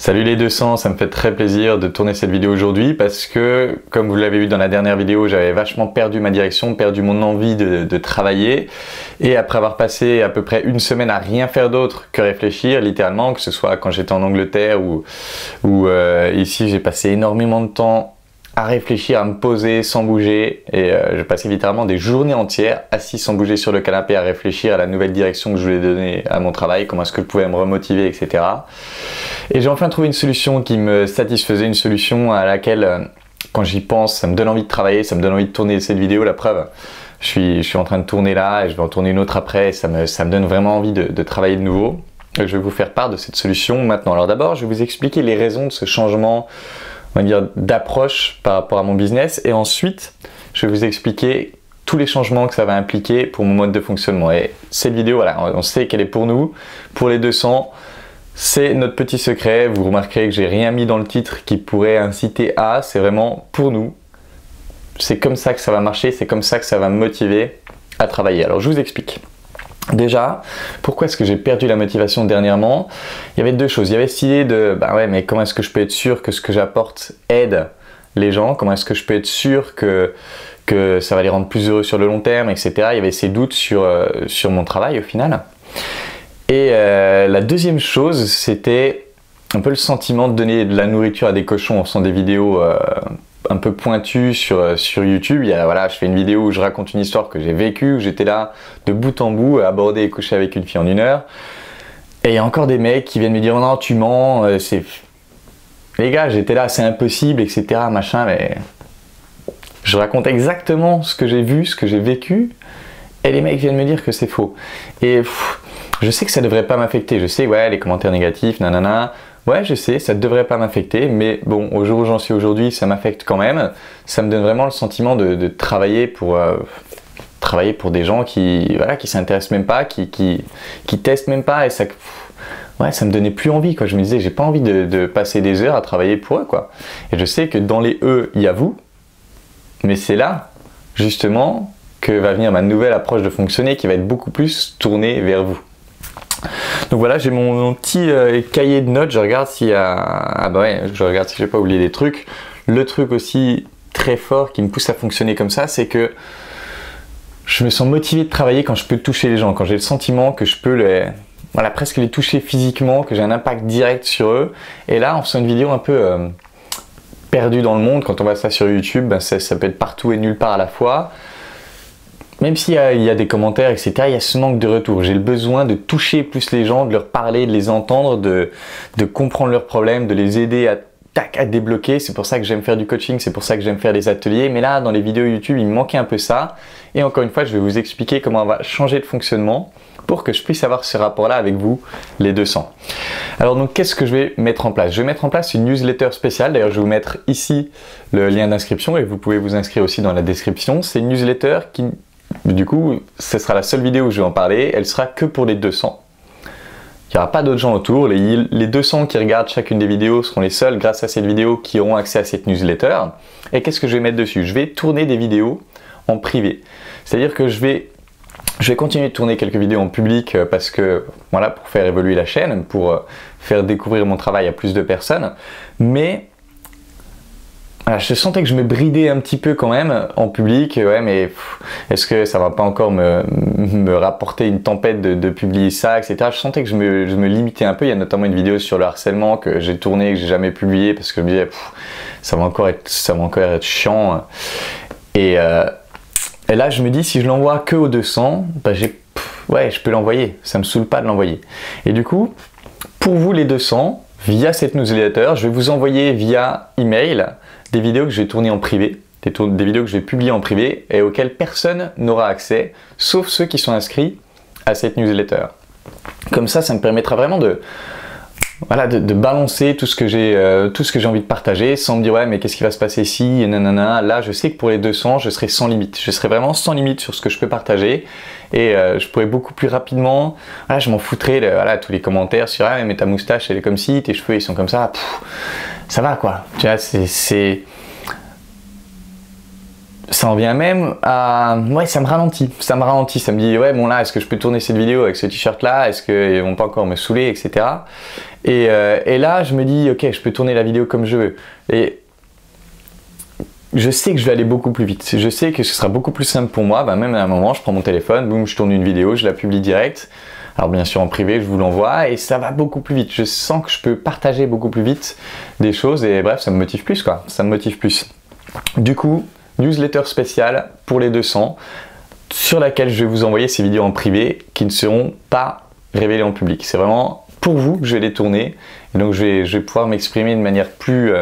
Salut les 200, ça me fait très plaisir de tourner cette vidéo aujourd'hui parce que, comme vous l'avez vu dans la dernière vidéo, j'avais vachement perdu ma direction, perdu mon envie de travailler. Et après avoir passé à peu près une semaine à rien faire d'autre que réfléchir, littéralement, que ce soit quand j'étais en Angleterre ou ici, j'ai passé énormément de temps à réfléchir, à me poser sans bouger, et je passais littéralement des journées entières assis sans bouger sur le canapé à réfléchir à la nouvelle direction que je voulais donner à mon travail, comment est-ce que je pouvais me remotiver, etc. Et j'ai enfin trouvé une solution qui me satisfaisait, une solution à laquelle, quand j'y pense, ça me donne envie de travailler, ça me donne envie de tourner cette vidéo. La preuve, je suis en train de tourner là et je vais en tourner une autre après, et ça me donne vraiment envie de travailler de nouveau. Et je vais vous faire part de cette solution maintenant. Alors d'abord, je vais vous expliquer les raisons de ce changement, on va dire, d'approche par rapport à mon business, et ensuite je vais vous expliquer tous les changements que ça va impliquer pour mon mode de fonctionnement. Et cette vidéo, voilà, on sait qu'elle est pour nous, pour les 200, c'est notre petit secret. Vous remarquerez que j'ai rien mis dans le titre qui pourrait inciter à, c'est vraiment pour nous. C'est comme ça que ça va marcher, c'est comme ça que ça va me motiver à travailler. Alors je vous explique. Déjà, pourquoi est-ce que j'ai perdu la motivation dernièrement? Il y avait deux choses. Il y avait cette idée de, bah ouais, mais comment est-ce que je peux être sûr que ce que j'apporte aide les gens? Comment est-ce que je peux être sûr que ça va les rendre plus heureux sur le long terme, etc. Il y avait ces doutes sur mon travail au final. Et la deuxième chose, c'était un peu le sentiment de donner de la nourriture à des cochons en faisant des vidéos un peu pointu sur YouTube. Voilà, je fais une vidéo où je raconte une histoire que j'ai vécue, où j'étais là de bout en bout à aborder et coucher avec une fille en 1 heure. Et il y a encore des mecs qui viennent me dire non, tu mens, les gars, j'étais là, c'est impossible, etc. machin, mais je raconte exactement ce que j'ai vu, ce que j'ai vécu, et les mecs viennent me dire que c'est faux. Et je sais que ça devrait pas m'affecter, je sais, ouais, les commentaires négatifs, nanana. Ouais, je sais, ça ne devrait pas m'affecter, mais bon, au jour où j'en suis aujourd'hui, ça m'affecte quand même. Ça me donne vraiment le sentiment de travailler pour des gens qui s'intéressent même pas, qui testent même pas, et ça, ouais, ça me donnait plus envie, quoi. Je me disais, j'ai pas envie de passer des heures à travailler pour eux, quoi. Et je sais que dans les eux, il y a vous, mais c'est là, justement, que va venir ma nouvelle approche de fonctionner, qui va être beaucoup plus tournée vers vous. Donc voilà, j'ai mon petit cahier de notes, je regarde s'il y a... Ah bah ouais, je regarde si je n'ai pas oublié des trucs. Le truc aussi très fort qui me pousse à fonctionner comme ça, c'est que je me sens motivé de travailler quand je peux toucher les gens, quand j'ai le sentiment que je peux presque les toucher physiquement, que j'ai un impact direct sur eux. Et là, en faisant une vidéo un peu perdue dans le monde, quand on voit ça sur YouTube, ben ça peut être partout et nulle part à la fois. Même s'il y a des commentaires, etc., il y a ce manque de retour. J'ai le besoin de toucher plus les gens, de leur parler, de les entendre, de comprendre leurs problèmes, de les aider à débloquer. C'est pour ça que j'aime faire du coaching, c'est pour ça que j'aime faire des ateliers. Mais là, dans les vidéos YouTube, il me manquait un peu ça. Et encore une fois, je vais vous expliquer comment on va changer de fonctionnement pour que je puisse avoir ce rapport-là avec vous, les 200. Alors donc, qu'est-ce que je vais mettre en place? Je vais mettre en place une newsletter spéciale. D'ailleurs, je vais vous mettre ici le lien d'inscription et vous pouvez vous inscrire aussi dans la description. C'est une newsletter qui... Du coup, ce sera la seule vidéo où je vais en parler, elle sera que pour les 200. Il n'y aura pas d'autres gens autour, les 200 qui regardent chacune des vidéos seront les seuls grâce à cette vidéo qui auront accès à cette newsletter. Et qu'est-ce que je vais mettre dessus? Je vais tourner des vidéos en privé. C'est-à-dire que je vais continuer de tourner quelques vidéos en public parce que, voilà, pour faire évoluer la chaîne, pour faire découvrir mon travail à plus de personnes, mais... Voilà, je sentais que je me bridais un petit peu quand même en public, ouais, mais est-ce que ça va pas encore me rapporter une tempête de publier ça, etc. Je sentais que je me limitais un peu. Il y a notamment une vidéo sur le harcèlement que j'ai tournée, que j'ai jamais publiée parce que je me disais ça va encore être chiant. Et là je me dis si je l'envoie que aux 200, bah ouais, je peux l'envoyer. Ça me saoule pas de l'envoyer. Et du coup, pour vous les 200, via cette newsletter, je vais vous envoyer via email des vidéos que je vais tourner en privé, des vidéos que je vais publier en privé et auxquelles personne n'aura accès, sauf ceux qui sont inscrits à cette newsletter. Comme ça me permettra vraiment de balancer tout ce que j'ai envie de partager sans me dire ouais mais qu'est-ce qui va se passer si et nanana. Là je sais que pour les 200 je serai sans limite, je serai vraiment sans limite sur ce que je peux partager et je pourrais beaucoup plus rapidement, voilà, je m'en foutrais tous les commentaires sur ah mais ta moustache elle est comme ci, tes cheveux ils sont comme ça, ça va quoi, tu vois, ça en vient même à... Ouais, ça me ralentit, ça me dit, ouais, bon là, est-ce que je peux tourner cette vidéo avec ce t-shirt là, est-ce qu'ils vont pas encore me saouler, etc. Et là, je me dis, ok, je peux tourner la vidéo comme je veux. Et je sais que je vais aller beaucoup plus vite, je sais que ce sera beaucoup plus simple pour moi, même à un moment, je prends mon téléphone, boum, je tourne une vidéo, je la publie direct. Alors bien sûr en privé, je vous l'envoie et ça va beaucoup plus vite. Je sens que je peux partager beaucoup plus vite des choses et bref, ça me motive plus quoi, ça me motive plus. Du coup, newsletter spéciale pour les 200 sur laquelle je vais vous envoyer ces vidéos en privé qui ne seront pas révélées en public. C'est vraiment pour vous que je vais les tourner et donc je vais pouvoir m'exprimer de manière plus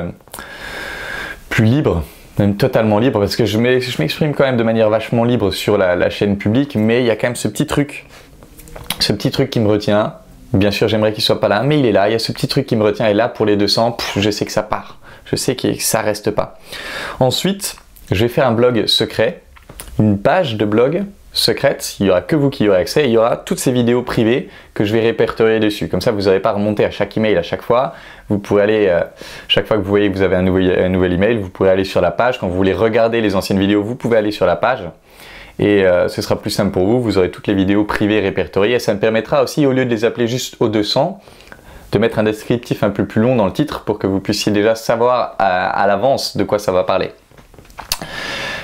libre, même totalement libre parce que je m'exprime quand même de manière vachement libre sur la chaîne publique, mais il y a quand même ce petit truc qui me retient. Bien sûr, j'aimerais qu'il soit pas là, mais il est là. Il y a ce petit truc qui me retient. Et là, pour les 200, je sais que ça part. Je sais que ça reste pas. Ensuite, je vais faire un blog secret, une page de blog secrète. Il n'y aura que vous qui y aurez accès. Il y aura toutes ces vidéos privées que je vais répertorier dessus. Comme ça, vous n'aurez pas à remonter à chaque email à chaque fois. Vous pourrez aller, chaque fois que vous voyez que vous avez un nouvel email, vous pourrez aller sur la page. Quand vous voulez regarder les anciennes vidéos, vous pouvez aller sur la page. Et ce sera plus simple pour vous, vous aurez toutes les vidéos privées répertoriées et ça me permettra aussi, au lieu de les appeler juste aux 200, de mettre un descriptif un peu plus long dans le titre pour que vous puissiez déjà savoir à l'avance de quoi ça va parler.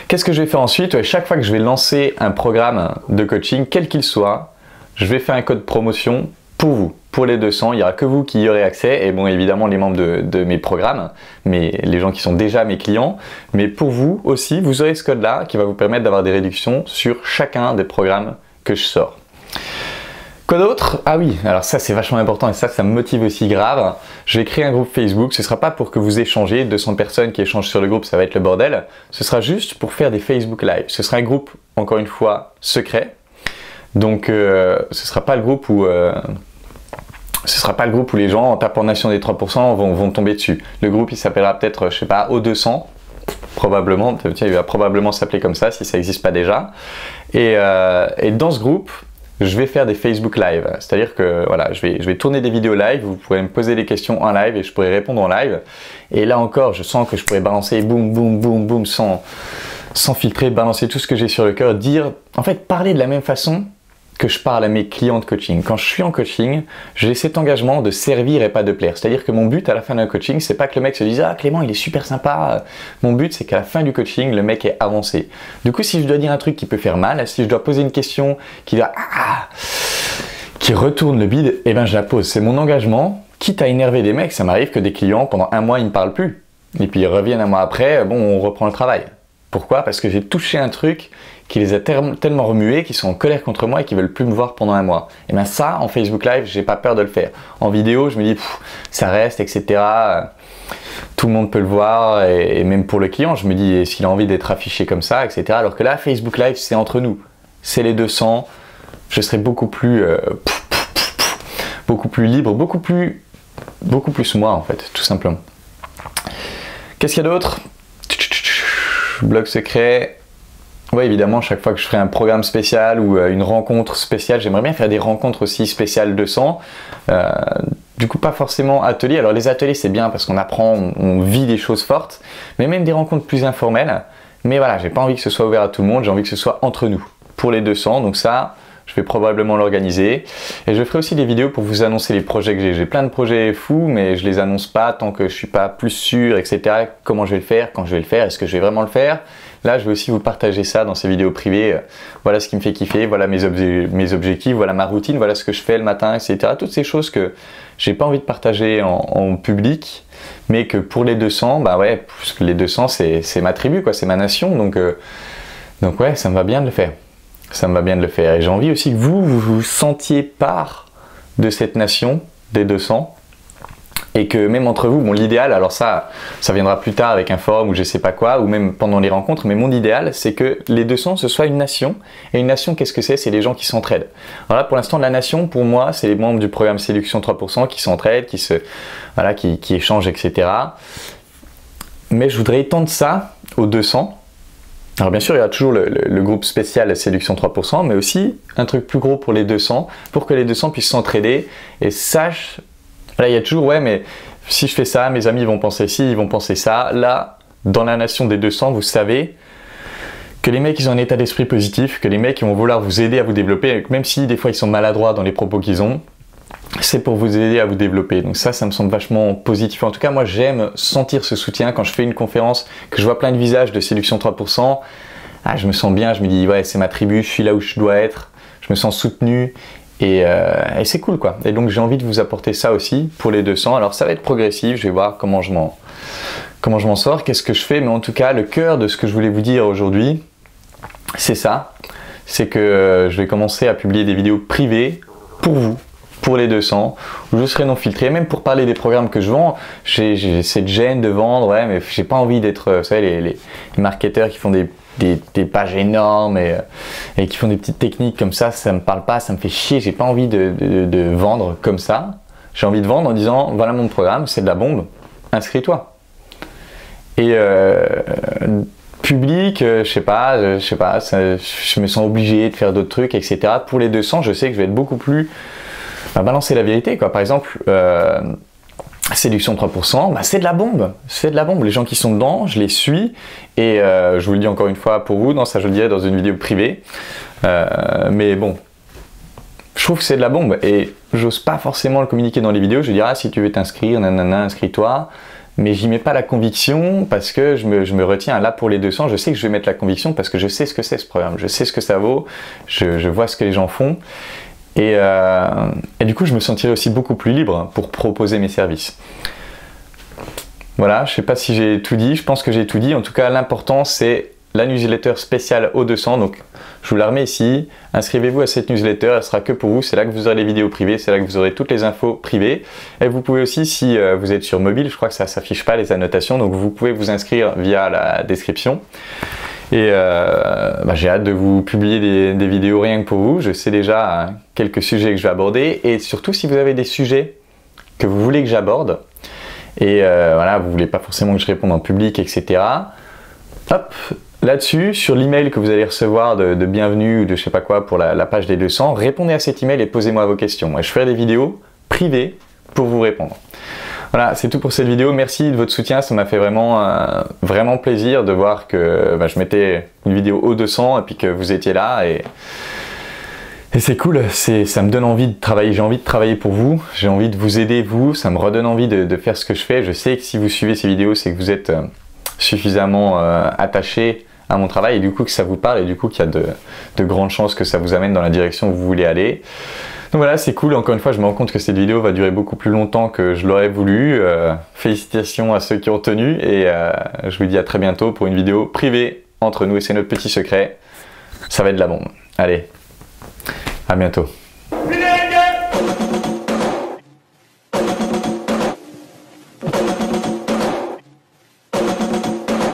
Qu'est-ce que je vais faire ensuite? Chaque fois que je vais lancer un programme de coaching, quel qu'il soit, je vais faire un code promotion pour vous. Pour les 200, il n'y aura que vous qui y aurez accès et bon évidemment les membres de mes programmes, mais les gens qui sont déjà mes clients, mais pour vous aussi, vous aurez ce code là qui va vous permettre d'avoir des réductions sur chacun des programmes que je sors. Quoi d'autre? Ah oui, alors ça c'est vachement important et ça me motive aussi grave. Je vais créer un groupe Facebook, ce ne sera pas pour que vous échangez, 200 personnes qui échangent sur le groupe, ça va être le bordel. Ce sera juste pour faire des Facebook Live. Ce sera un groupe, encore une fois, secret. Donc ce ne sera pas le groupe où... ce sera pas le groupe où les gens en tapant Nation des 3% vont tomber dessus. Le groupe il s'appellera peut-être, je sais pas, O200, probablement, tiens, il va probablement s'appeler comme ça si ça n'existe pas déjà. Et dans ce groupe, je vais faire des Facebook Live. C'est-à-dire que voilà, je vais tourner des vidéos live, vous pourrez me poser des questions en live et je pourrai répondre en live. Et là encore, je sens que je pourrais balancer boum, boum, boum, boum, sans filtrer, balancer tout ce que j'ai sur le cœur, dire, en fait, parler de la même façon que je parle à mes clients de coaching. Quand je suis en coaching, j'ai cet engagement de servir et pas de plaire. C'est-à-dire que mon but à la fin d'un coaching, c'est pas que le mec se dise « Ah Clément, il est super sympa ». Mon but, c'est qu'à la fin du coaching, le mec est avancé. Du coup, si je dois dire un truc qui peut faire mal, si je dois poser une question qui retourne le bide, eh ben je la pose. C'est mon engagement. Quitte à énerver des mecs, ça m'arrive que des clients, pendant un mois, ils ne me parlent plus. Et puis ils reviennent un mois après, bon, on reprend le travail. Pourquoi? Parce que j'ai touché un truc qui les a tellement remués, qui sont en colère contre moi et qui veulent plus me voir pendant un mois. Et bien ça, en Facebook Live, j'ai pas peur de le faire. En vidéo, je me dis, ça reste, etc. Tout le monde peut le voir, et même pour le client, je me dis, est-ce qu'il a envie d'être affiché comme ça, etc. Alors que là, Facebook Live, c'est entre nous. C'est les 200. Je serai beaucoup plus libre, beaucoup plus moi, en fait, tout simplement. Qu'est-ce qu'il y a d'autre? Blog secret. Oui, évidemment, chaque fois que je ferai un programme spécial ou une rencontre spéciale, j'aimerais bien faire des rencontres aussi spéciales 200. Du coup, pas forcément ateliers. Alors, les ateliers, c'est bien parce qu'on apprend, on vit des choses fortes, mais même des rencontres plus informelles. Mais voilà, j'ai pas envie que ce soit ouvert à tout le monde, j'ai envie que ce soit entre nous, pour les 200. Donc ça, je vais probablement l'organiser. Et je ferai aussi des vidéos pour vous annoncer les projets que j'ai. J'ai plein de projets fous, mais je les annonce pas tant que je suis pas plus sûr, etc. Comment je vais le faire, quand je vais le faire, est-ce que je vais vraiment le faire? Là, je vais aussi vous partager ça dans ces vidéos privées. Voilà ce qui me fait kiffer, voilà mes objectifs, voilà ma routine, voilà ce que je fais le matin, etc. Toutes ces choses que j'ai pas envie de partager en public, mais que pour les 200, bah ouais, parce que les 200, c'est ma tribu, quoi, c'est ma nation. Donc ouais, ça me va bien de le faire. Ça me va bien de le faire. Et j'ai envie aussi que vous sentiez part de cette nation des 200. Et que même entre vous, bon l'idéal, alors ça viendra plus tard avec un forum ou je sais pas quoi, ou même pendant les rencontres, mais mon idéal c'est que les 200 ce soit une nation. Et une nation, qu'est-ce que c'est? C'est les gens qui s'entraident. Alors là pour l'instant la nation pour moi c'est les membres du programme Séduction 3% qui s'entraident, qui échangent, etc. Mais je voudrais étendre ça aux 200. Alors bien sûr il y a toujours le groupe spécial Séduction 3%, mais aussi un truc plus gros pour les 200, pour que les 200 puissent s'entraider et sachent. Là, il y a toujours, ouais, mais si je fais ça, mes amis vont penser ci, ils vont penser ça. Là, dans la nation des 200, vous savez que les mecs ils ont un état d'esprit positif, que les mecs ils vont vouloir vous aider à vous développer, même si des fois ils sont maladroits dans les propos qu'ils ont, c'est pour vous aider à vous développer. Donc ça me semble vachement positif. En tout cas, moi j'aime sentir ce soutien quand je fais une conférence, que je vois plein de visages de séduction 3%. Ah, je me sens bien, je me dis ouais c'est ma tribu, je suis là où je dois être, je me sens soutenu et c'est cool quoi. Et donc j'ai envie de vous apporter ça aussi pour les 200. Alors ça va être progressif, je vais voir comment je m'en sors, qu'est-ce que je fais, mais en tout cas le cœur de ce que je voulais vous dire aujourd'hui, c'est ça, c'est que je vais commencer à publier des vidéos privées pour vous, pour les 200, où je serai non filtré, même pour parler des programmes que je vends. J'ai cette gêne de vendre, ouais, mais j'ai pas envie d'être, vous savez, les marketeurs qui font des pages énormes et qui font des petites techniques comme ça me parle pas, ça me fait chier, j'ai pas envie de vendre comme ça. J'ai envie de vendre en disant, voilà mon programme, c'est de la bombe, inscris-toi. Et public, je sais pas, je me sens obligé de faire d'autres trucs, etc. Pour les 200, je sais que je vais être beaucoup plus balancer la vérité, quoi. Par exemple, séduction 3%, c'est de la bombe, c'est de la bombe. Les gens qui sont dedans, je les suis et je vous le dis encore une fois pour vous, ça je le dirai dans une vidéo privée, mais bon, je trouve que c'est de la bombe et j'ose pas forcément le communiquer dans les vidéos. Je dirais si tu veux t'inscrire, nanana, inscris-toi. Mais j'y mets pas la conviction parce que je me retiens. Là pour les 200, je sais que je vais mettre la conviction parce que je sais ce que c'est ce programme, je sais ce que ça vaut, je vois ce que les gens font. Et du coup, je me sentirai aussi beaucoup plus libre pour proposer mes services. Voilà, je ne sais pas si j'ai tout dit, je pense que j'ai tout dit. En tout cas, l'important, c'est la newsletter spéciale aux 200. Donc, je vous la remets ici. Inscrivez-vous à cette newsletter, elle sera que pour vous. C'est là que vous aurez les vidéos privées, c'est là que vous aurez toutes les infos privées. Et vous pouvez aussi, si vous êtes sur mobile, je crois que ça ne s'affiche pas les annotations, donc vous pouvez vous inscrire via la description. Et j'ai hâte de vous publier des vidéos rien que pour vous. Je sais déjà quelques sujets que je vais aborder. Et surtout, si vous avez des sujets que vous voulez que j'aborde, et voilà, vous voulez pas forcément que je réponde en public, etc. Hop, là-dessus, sur l'email que vous allez recevoir de bienvenue ou de je sais pas quoi pour la page des 200, répondez à cet email et posez-moi vos questions. Et je ferai des vidéos privées pour vous répondre. Voilà, c'est tout pour cette vidéo. Merci de votre soutien. Ça m'a fait vraiment plaisir de voir que je mettais une vidéo aux 200 et puis que vous étiez là. Et c'est cool. Ça me donne envie de travailler. J'ai envie de travailler pour vous. J'ai envie de vous aider, vous. Ça me redonne envie de faire ce que je fais. Je sais que si vous suivez ces vidéos, c'est que vous êtes suffisamment attaché à mon travail et du coup que ça vous parle et du coup qu'il y a de grandes chances que ça vous amène dans la direction où vous voulez aller. Donc voilà, c'est cool. Encore une fois, je me rends compte que cette vidéo va durer beaucoup plus longtemps que je l'aurais voulu. Félicitations à ceux qui ont tenu et je vous dis à très bientôt pour une vidéo privée entre nous et c'est notre petit secret. Ça va être de la bombe. Allez, à bientôt.